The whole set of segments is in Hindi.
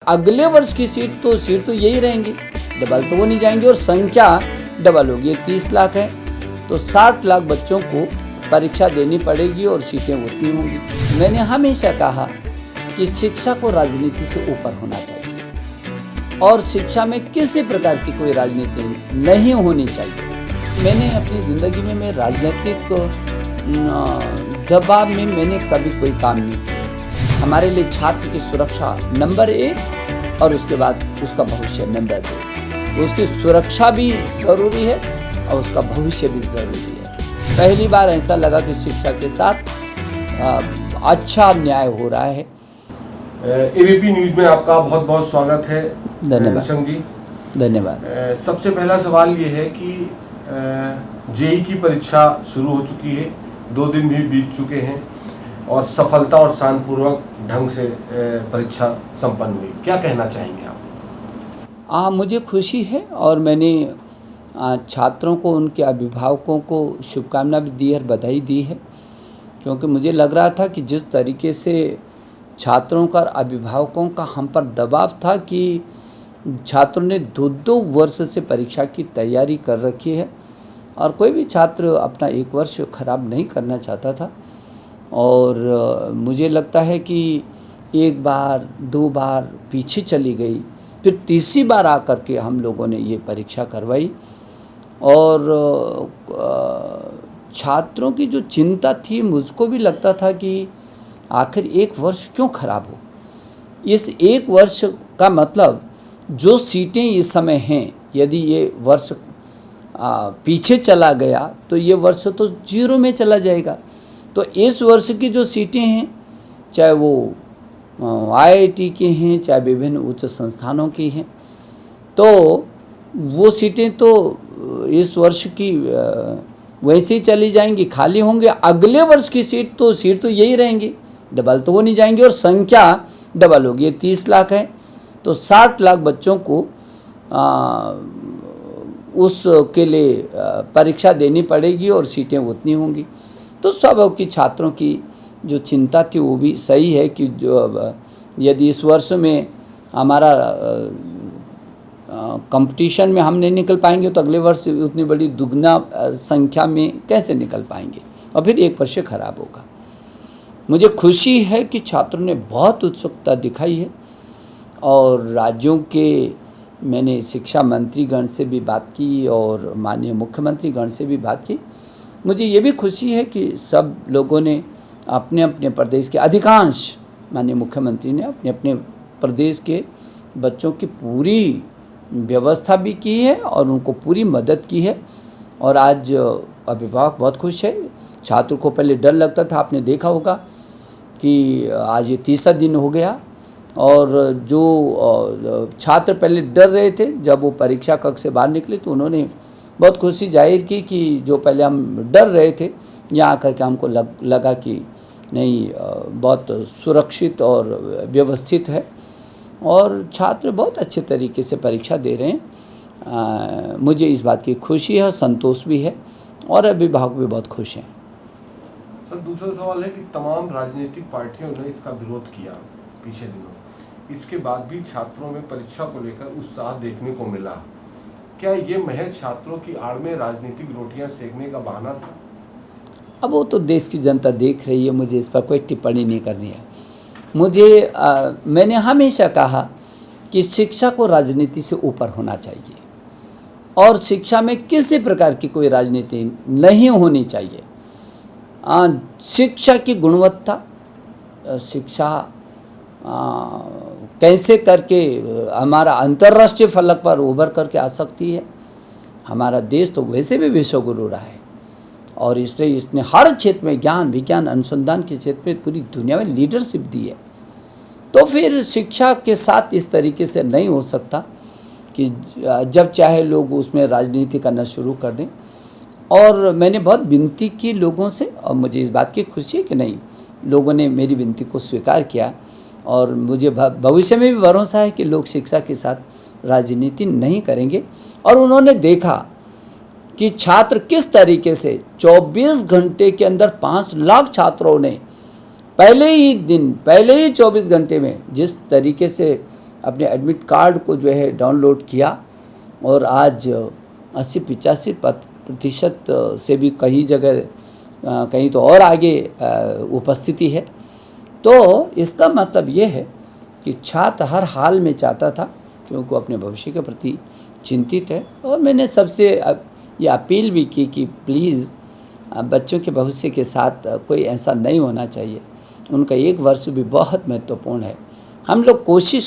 अगले वर्ष की सीट तो यही रहेंगी, डबल तो वो नहीं जाएंगे और संख्या डबल होगी। 30 लाख है तो 60 लाख बच्चों को परीक्षा देनी पड़ेगी और सीटें उतनी होंगी। मैंने हमेशा कहा कि शिक्षा को राजनीति से ऊपर होना चाहिए और शिक्षा में किसी प्रकार की कोई राजनीति नहीं होनी चाहिए। मैंने अपनी ज़िंदगी में मैं राजनीतिक दबाव में मैंने कभी कोई काम नहीं किया। हमारे लिए छात्र की सुरक्षा नंबर 1 और उसके बाद उसका भविष्य नंबर 2। उसकी सुरक्षा भी ज़रूरी है और उसका भविष्य भी ज़रूरी है। पहली बार ऐसा लगा कि शिक्षा के साथ अच्छा न्याय हो रहा है। एबीपी न्यूज़ में आपका बहुत बहुत स्वागत है। धन्यवाद शंख जी, धन्यवाद। सबसे पहला सवाल ये है कि जेईई की परीक्षा शुरू हो चुकी है, 2 दिन भी बीत चुके हैं और सफलता और शांतिपूर्वक ढंग से परीक्षा संपन्न हुई। क्या कहना चाहेंगे आप? मुझे खुशी है और मैंने छात्रों को, उनके अभिभावकों को शुभकामना भी दी है, बधाई दी है, क्योंकि मुझे लग रहा था कि जिस तरीके से छात्रों का, अभिभावकों का हम पर दबाव था कि छात्रों ने 2-2 वर्ष से परीक्षा की तैयारी कर रखी है और कोई भी छात्र अपना 1 वर्ष खराब नहीं करना चाहता था। और मुझे लगता है कि 1 बार 2 बार पीछे चली गई, फिर तीसरी बार आकर के हम लोगों ने ये परीक्षा करवाई और छात्रों की जो चिंता थी, मुझको भी लगता था कि आखिर 1 वर्ष क्यों खराब हो। इस 1 वर्ष का मतलब जो सीटें इस समय हैं, यदि ये वर्ष पीछे चला गया तो ये वर्ष तो 0 में चला जाएगा। तो इस वर्ष की जो सीटें हैं, चाहे वो आईआईटी की हैं, चाहे विभिन्न उच्च संस्थानों की हैं, तो वो सीटें तो इस वर्ष की वैसे ही चली जाएंगी, खाली होंगे। अगले वर्ष की सीट तो यही रहेंगी, डबल तो वो नहीं जाएंगी और संख्या डबल होगी। ये 30 लाख है तो 60 लाख बच्चों को उसके लिए परीक्षा देनी पड़ेगी और सीटें उतनी होंगी। तो स्वाभाविक की छात्रों की जो चिंता थी वो भी सही है कि जो यदि इस वर्ष में हमारा कंपटीशन में हम नहीं निकल पाएंगे तो अगले वर्ष उतनी बड़ी दुगना संख्या में कैसे निकल पाएंगे और फिर 1 वर्ष खराब होगा। मुझे खुशी है कि छात्रों ने बहुत उत्सुकता दिखाई है और राज्यों के, मैंने शिक्षा मंत्रीगण से भी बात की और माननीय मुख्यमंत्रीगण से भी बात की। मुझे ये भी खुशी है कि सब लोगों ने अपने अपने प्रदेश के, अधिकांश माननीय मुख्यमंत्री ने अपने अपने प्रदेश के बच्चों की पूरी व्यवस्था भी की है और उनको पूरी मदद की है। और आज अभिभावक बहुत खुश है। छात्र को पहले डर लगता था, आपने देखा होगा कि आज ये 3रा दिन हो गया और जो छात्र पहले डर रहे थे, जब वो परीक्षा कक्ष से बाहर निकले तो उन्होंने बहुत खुशी जाहिर की कि जो पहले हम डर रहे थे, यहाँ आकर के हमको लगा कि नहीं, बहुत सुरक्षित और व्यवस्थित है और छात्र बहुत अच्छे तरीके से परीक्षा दे रहे हैं। मुझे इस बात की खुशी है, संतोष भी है और अभिभावक भी बहुत खुश हैं। सर, दूसरा सवाल है कि तमाम राजनीतिक पार्टियों ने इसका विरोध किया पीछे दिनों, इसके बाद भी छात्रों में परीक्षा को लेकर उत्साह देखने को मिला। क्या ये महज छात्रों की आड़ में राजनीतिक रोटियां सेकने का बहाना था? अब वो तो देश की जनता देख रही है, मुझे इस पर कोई टिप्पणी नहीं करनी है। मुझे मैंने हमेशा कहा कि शिक्षा को राजनीति से ऊपर होना चाहिए और शिक्षा में किसी प्रकार की कोई राजनीति नहीं होनी चाहिए। शिक्षा की गुणवत्ता, शिक्षा कैसे करके हमारा अंतर्राष्ट्रीय फलक पर उभर करके आ सकती है। हमारा देश तो वैसे भी विश्वगुरु रहा है और इसलिए इसने हर क्षेत्र में, ज्ञान विज्ञान अनुसंधान के क्षेत्र में पूरी दुनिया में लीडरशिप दी है। तो फिर शिक्षा के साथ इस तरीके से नहीं हो सकता कि जब चाहे लोग उसमें राजनीति करना शुरू कर दें। और मैंने बहुत विनती की लोगों से और मुझे इस बात की खुशी है कि नहीं, लोगों ने मेरी विनती को स्वीकार किया और मुझे भविष्य में भी भरोसा है कि लोग शिक्षा के साथ राजनीति नहीं करेंगे। और उन्होंने देखा कि छात्र किस तरीके से 24 घंटे के अंदर 5 लाख छात्रों ने पहले ही 24 घंटे में जिस तरीके से अपने एडमिट कार्ड को जो है डाउनलोड किया और आज 80-85% से भी कई जगह कहीं तो और आगे उपस्थिति है। तो इसका मतलब ये है कि छात्र हर हाल में चाहता था क्योंकि अपने भविष्य के प्रति चिंतित है। और मैंने सबसे ये अपील भी की कि प्लीज़ बच्चों के भविष्य के साथ कोई ऐसा नहीं होना चाहिए। उनका एक वर्ष भी बहुत महत्वपूर्ण है। हम लोग कोशिश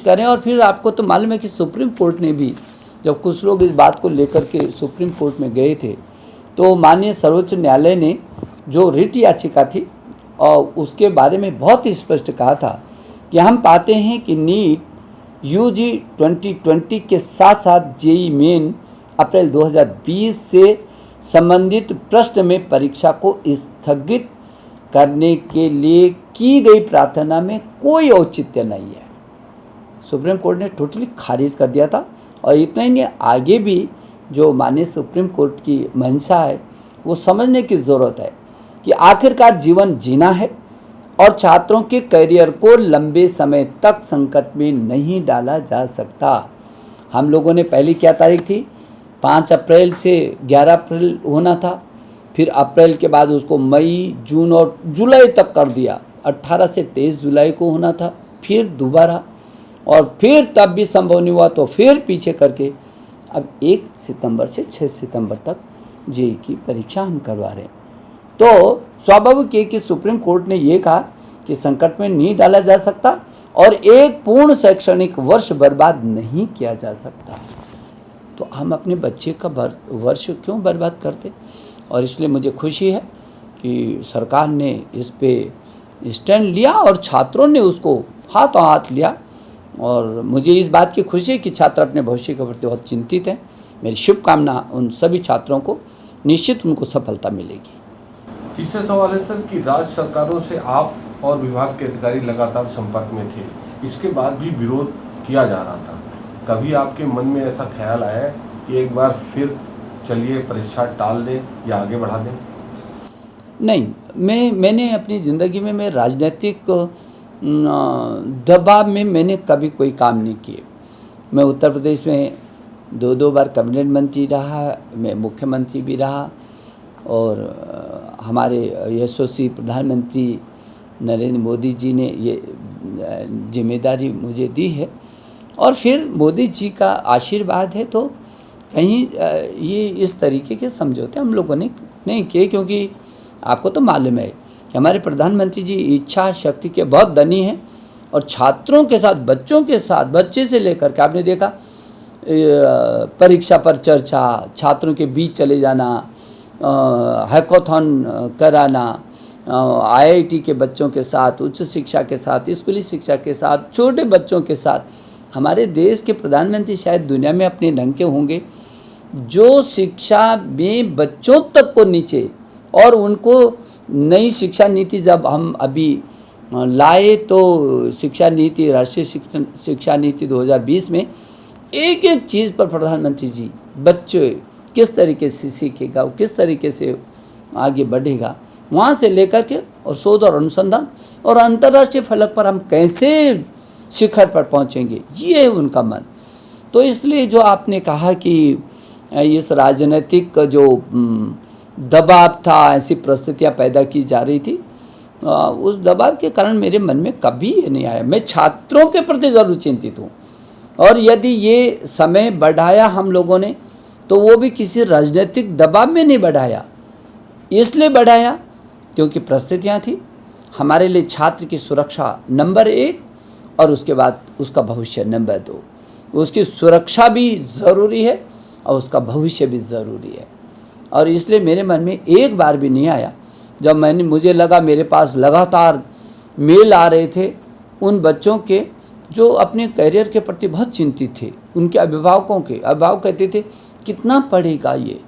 करें और फिर आपको तो मालूम है कि सुप्रीम कोर्ट ने भी, जब कुछ लोग इस बात को लेकर के सुप्रीम कोर्ट में गए थे, तो माननीय सर्वोच्च न्यायालय ने जो रिट याचिका थी और उसके बारे में बहुत ही स्पष्ट कहा था कि हम पाते हैं कि नीट यूजी 2020 के साथ साथ जेईई मेन अप्रैल 2020 से संबंधित प्रश्न में परीक्षा को स्थगित करने के लिए की गई प्रार्थना में कोई औचित्य नहीं है। सुप्रीम कोर्ट ने टोटली खारिज कर दिया था। और इतना ही नहीं, आगे भी जो माननीय सुप्रीम कोर्ट की मंशा है वो समझने की ज़रूरत है कि आखिरकार जीवन जीना है और छात्रों के करियर को लंबे समय तक संकट में नहीं डाला जा सकता। हम लोगों ने पहली क्या तारीख थी, 5 अप्रैल से 11 अप्रैल होना था, फिर अप्रैल के बाद उसको मई, जून और जुलाई तक कर दिया। 18 से 23 जुलाई को होना था, फिर दोबारा, और फिर तब भी संभव नहीं हुआ तो फिर पीछे करके अब 1 सितंबर से 6 सितंबर तक जेईई की परीक्षा हम करवा रहे हैं। तो स्वाभाविक है कि सुप्रीम कोर्ट ने ये कहा कि संकट में नहीं डाला जा सकता और एक पूर्ण शैक्षणिक वर्ष बर्बाद नहीं किया जा सकता। तो हम अपने बच्चे का वर्ष क्यों बर्बाद करते? और इसलिए मुझे खुशी है कि सरकार ने इस पे स्टैंड लिया और छात्रों ने उसको हाथों हाथ लिया। और मुझे इस बात की खुशी है कि छात्र अपने भविष्य के प्रति बहुत चिंतित हैं। मेरी शुभकामना उन सभी छात्रों को, निश्चित उनको सफलता मिलेगी। तीसरा सवाल है सर कि राज्य सरकारों से आप और विभाग के अधिकारी लगातार संपर्क में थे, इसके बाद भी विरोध किया जा रहा था। कभी आपके मन में ऐसा ख्याल आया कि एक बार फिर चलिए परीक्षा टाल दें या आगे बढ़ा दें? नहीं, मैंने अपनी ज़िंदगी में मैं राजनीतिक दबाव में मैंने कभी कोई काम नहीं किए। मैं उत्तर प्रदेश में 2 बार कैबिनेट मंत्री रहा, मैं मुख्यमंत्री भी रहा और हमारे यशस्वी प्रधानमंत्री नरेंद्र मोदी जी ने ये जिम्मेदारी मुझे दी है। और फिर मोदी जी का आशीर्वाद है तो कहीं ये इस तरीके के समझौते हम लोगों ने नहीं किए, क्योंकि आपको तो मालूम है कि हमारे प्रधानमंत्री जी इच्छा शक्ति के बहुत धनी हैं और छात्रों के साथ, बच्चों के साथ, बच्चे से लेकर के आपने देखा परीक्षा पर चर्चा, छात्रों के बीच चले जाना, हैकाथॉन कराना, आईआईटी के बच्चों के साथ, उच्च शिक्षा के साथ, स्कूली शिक्षा के साथ, छोटे बच्चों के साथ। हमारे देश के प्रधानमंत्री शायद दुनिया में अपने ढंग के होंगे जो शिक्षा में बच्चों तक को नीचे, और उनको नई शिक्षा नीति जब हम अभी लाए तो शिक्षा नीति, राष्ट्रीय शिक्षा नीति 2020 में एक एक चीज़ पर प्रधानमंत्री जी बच्चे किस तरीके से सीखेगा, किस तरीके से आगे बढ़ेगा, वहाँ से लेकर के और शोध और अनुसंधान और अंतर्राष्ट्रीय फलक पर हम कैसे शिखर पर पहुँचेंगे, ये है उनका मन। तो इसलिए जो आपने कहा कि इस राजनीतिक जो दबाव था, ऐसी परिस्थितियाँ पैदा की जा रही थी, उस दबाव के कारण मेरे मन में कभी ये नहीं आया। मैं छात्रों के प्रति ज़रूर चिंतित हूँ और यदि ये समय बढ़ाया हम लोगों ने तो वो भी किसी राजनीतिक दबाव में नहीं बढ़ाया, इसलिए बढ़ाया क्योंकि परिस्थितियाँ थी। हमारे लिए छात्र की सुरक्षा नंबर 1 और उसके बाद उसका भविष्य नंबर 2। उसकी सुरक्षा भी ज़रूरी है और उसका भविष्य भी ज़रूरी है। और इसलिए मेरे मन में एक बार भी नहीं आया जब मुझे लगा मेरे पास लगातार मेल आ रहे थे उन बच्चों के जो अपने करियर के प्रति बहुत चिंतित थे, उनके अभिभावकों के। अभिभावक कहते थे कितना पढ़ेगा ये,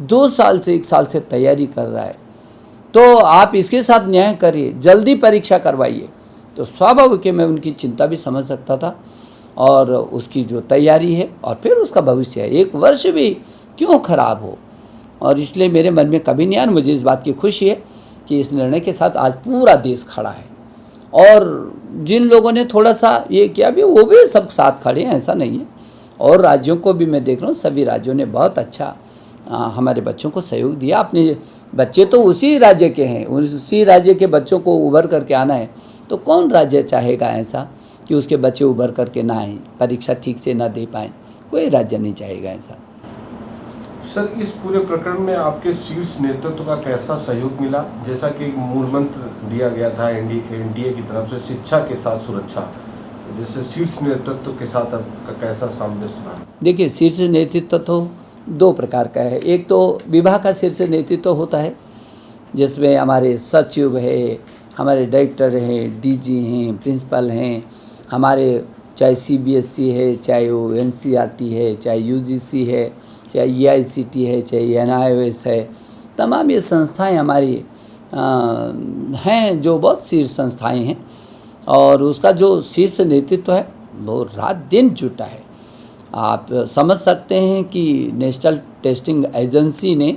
2 साल से 1 साल से तैयारी कर रहा है, तो आप इसके साथ न्याय करिए, जल्दी परीक्षा करवाइए। तो स्वाभाविक है मैं उनकी चिंता भी समझ सकता था और उसकी जो तैयारी है और फिर उसका भविष्य है, 1 वर्ष भी क्यों खराब हो। और इसलिए मेरे मन में कभी नहीं आया। मुझे इस बात की खुशी है कि इस निर्णय के साथ आज पूरा देश खड़ा है और जिन लोगों ने थोड़ा सा ये किया भी, वो भी सब साथ खड़े हैं, ऐसा नहीं है। और राज्यों को भी मैं देख रहा हूँ, सभी राज्यों ने बहुत अच्छा हमारे बच्चों को सहयोग दिया। अपने बच्चे तो उसी राज्य के हैं, उसी राज्य के बच्चों को उभर करके आना है, तो कौन राज्य चाहेगा ऐसा कि उसके बच्चे उभर करके ना आएँ, परीक्षा ठीक से ना दे पाएँ? कोई राज्य नहीं चाहेगा ऐसा। सर, इस पूरे प्रकरण में आपके शीर्ष नेतृत्व का कैसा सहयोग मिला? जैसा कि मूल मंत्र दिया गया था एनडीए की तरफ से, शिक्षा के साथ सुरक्षा, जैसे शीर्ष नेतृत्व के साथ आपका कैसा सामंजस्य रहा? देखिए, शीर्ष नेतृत्व तो दो प्रकार का है। एक तो विभाग का शीर्ष नेतृत्व होता है, जिसमें हमारे सचिव है, हमारे डायरेक्टर हैं, डीजी हैं, प्रिंसिपल हैं, हमारे चाहे सीबीएसई है, चाहे वो एनसीईआरटी है, चाहे यूजीसी है, चाहे ईआईसीटी है, चाहे एनआईओएस है, तमाम ये संस्थाएं हमारी हैं जो बहुत शीर्ष संस्थाएं हैं। और उसका जो शीर्ष नेतृत्व है वो रात दिन जुटा है। आप समझ सकते हैं कि नेशनल टेस्टिंग एजेंसी ने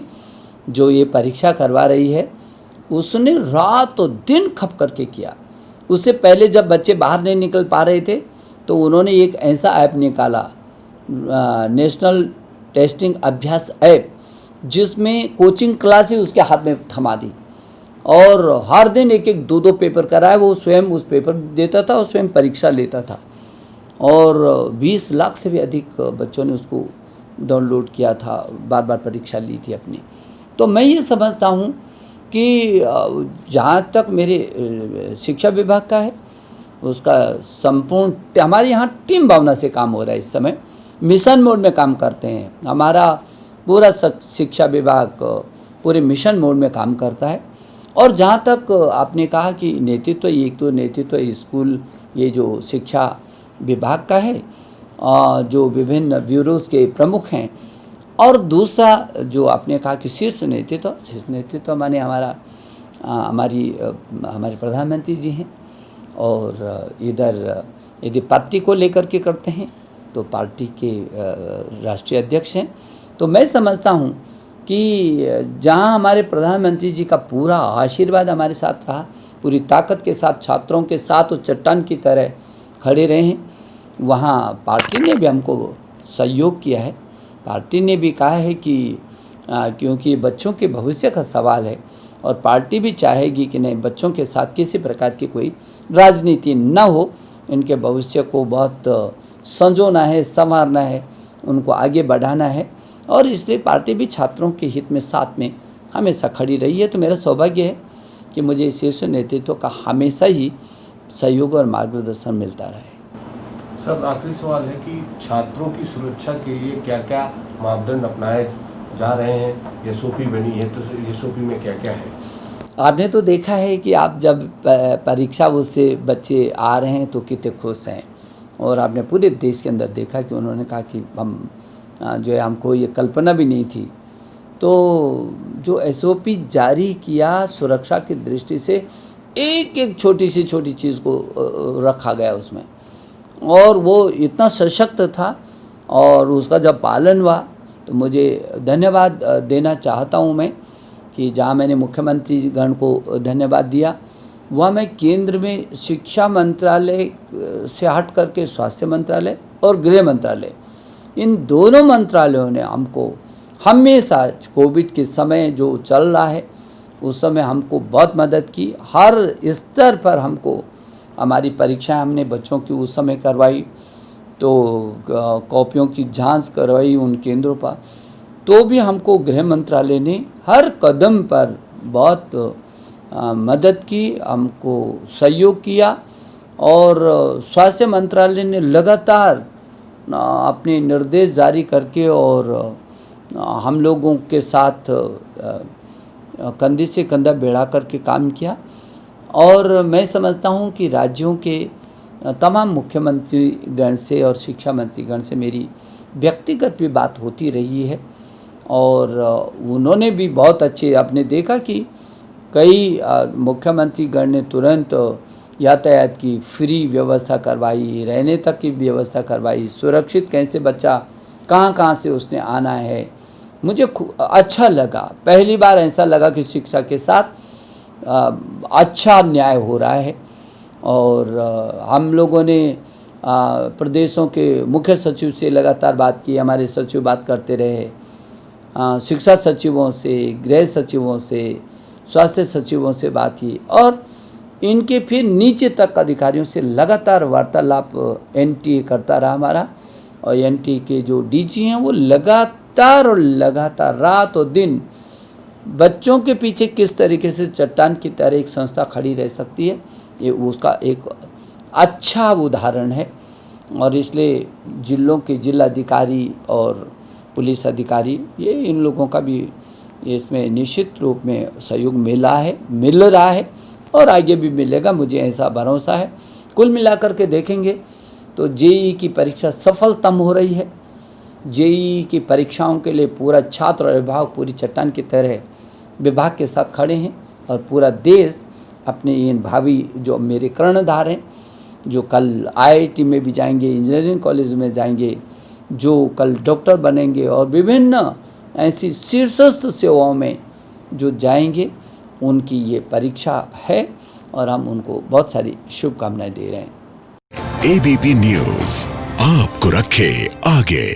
जो ये परीक्षा करवा रही है, उसने रात और दिन खप करके किया। उससे पहले जब बच्चे बाहर नहीं निकल पा रहे थे तो उन्होंने एक ऐसा ऐप निकाला, नेशनल टेस्टिंग अभ्यास ऐप, जिसमें कोचिंग क्लास ही उसके हाथ में थमा दी और हर दिन एक एक दो पेपर कराए। वो स्वयं उस पेपर देता था और स्वयं परीक्षा लेता था और 20 लाख से भी अधिक बच्चों ने उसको डाउनलोड किया था, बार बार परीक्षा ली थी अपनी। तो मैं ये समझता हूँ कि जहाँ तक मेरे शिक्षा विभाग का है, उसका संपूर्ण हमारे यहाँ टीम भावना से काम हो रहा है। इस समय मिशन मोड में काम करते हैं। हमारा पूरा शिक्षा विभाग पूरे मिशन मोड में काम करता है। और जहाँ तक आपने कहा कि नेतृत्व, एक तो नेतृत्व स्कूल, ये जो शिक्षा विभाग का है, जो विभिन्न ब्यूरोज के प्रमुख हैं, और दूसरा जो आपने कहा कि शीर्ष नेतृत्व माने हमारे प्रधानमंत्री जी हैं। और इधर यदि पार्टी को लेकर के करते हैं तो पार्टी के राष्ट्रीय अध्यक्ष हैं। तो मैं समझता हूँ कि जहाँ हमारे प्रधानमंत्री जी का पूरा आशीर्वाद हमारे साथ रहा, पूरी ताकत के साथ छात्रों के साथ वो चट्टान की तरह खड़े रहे हैं, वहाँ पार्टी ने भी हमको सहयोग किया है। पार्टी ने भी कहा है कि क्योंकि बच्चों के भविष्य का सवाल है और पार्टी भी चाहेगी कि नहीं, बच्चों के साथ किसी प्रकार की कोई राजनीति न हो, इनके भविष्य को बहुत संजोना है, संवारना है, उनको आगे बढ़ाना है। और इसलिए पार्टी भी छात्रों के हित में साथ में हमेशा खड़ी रही है। तो मेरा सौभाग्य है कि मुझे शीर्ष नेतृत्व का हमेशा ही सहयोग और मार्गदर्शन मिलता रहा है। सर, आखिरी सवाल है कि छात्रों की सुरक्षा के लिए क्या क्या मापदंड अपनाए जा रहे हैं? एसओपी बनी है तो एसओपी में क्या क्या है? आपने तो देखा है कि आप जब परीक्षा उससे बच्चे आ रहे हैं तो कितने खुश हैं। और आपने पूरे देश के अंदर देखा कि उन्होंने कहा कि हम जो है, हमको ये कल्पना भी नहीं थी। तो जो एसओपी जारी किया सुरक्षा की दृष्टि से, एक एक छोटी चीज़ को रखा गया उसमें, और वो इतना सशक्त था। और उसका जब पालन हुआ तो मुझे धन्यवाद देना चाहता हूँ मैं, कि जहाँ मैंने मुख्यमंत्री गण को धन्यवाद दिया, वह मैं केंद्र में शिक्षा मंत्रालय से हट करके स्वास्थ्य मंत्रालय और गृह मंत्रालय, इन दोनों मंत्रालयों ने हमको हमेशा कोविड के समय जो चल रहा है उस समय हमको बहुत मदद की। हर स्तर पर हमको हमारी परीक्षाएं हमने बच्चों की उस समय करवाई, तो कॉपियों की जांच करवाई उन केंद्रों पर। तो भी हमको गृह मंत्रालय ने हर कदम पर बहुत मदद की, हमको सहयोग किया। और स्वास्थ्य मंत्रालय ने लगातार अपने निर्देश जारी करके और हम लोगों के साथ कंधे से कंधा भिड़ा करके काम किया। और मैं समझता हूँ कि राज्यों के तमाम मुख्यमंत्री गण से और शिक्षा मंत्री गण से मेरी व्यक्तिगत भी बात होती रही है। और उन्होंने भी बहुत अच्छे, आपने देखा कि कई मुख्यमंत्री गण ने तुरंत यातायात की फ्री व्यवस्था करवाई, रहने तक की व्यवस्था करवाई, सुरक्षित कैसे बच्चा कहाँ से उसने आना है। मुझे अच्छा लगा, पहली बार ऐसा लगा कि शिक्षा के साथ अच्छा न्याय हो रहा है। और हम लोगों ने प्रदेशों के मुख्य सचिव से लगातार बात की, हमारे सचिव बात करते रहे, शिक्षा सचिवों से, गृह सचिवों से, स्वास्थ्य सचिवों से बात की और इनके फिर नीचे तक अधिकारियों से लगातार वार्तालाप एनटीए करता रहा हमारा। और एनटीए के जो डीजी हैं वो लगातार रात और दिन बच्चों के पीछे किस तरीके से चट्टान की तरह एक संस्था खड़ी रह सकती है, ये उसका एक अच्छा उदाहरण है। और इसलिए जिलों के जिलाधिकारी और पुलिस अधिकारी, ये इन लोगों का भी इसमें निश्चित रूप में सहयोग मिल रहा है और आगे भी मिलेगा, मुझे ऐसा भरोसा है। कुल मिलाकर के देखेंगे तो जेईई की परीक्षा सफलतम हो रही है। जेईई की परीक्षाओं के लिए पूरा छात्र और विभाग पूरी चट्टान की तरह विभाग के साथ खड़े हैं और पूरा देश अपने इन भावी जो मेरे कर्णधार हैं, जो कल आईआईटी में भी जाएंगे, इंजीनियरिंग कॉलेज में जाएंगे, जो कल डॉक्टर बनेंगे और विभिन्न ऐसी शीर्षस्थ सेवाओं में जो जाएंगे, उनकी ये परीक्षा है और हम उनको बहुत सारी शुभकामनाएं दे रहे हैं। एबीपी न्यूज़ आपको रखे आगे।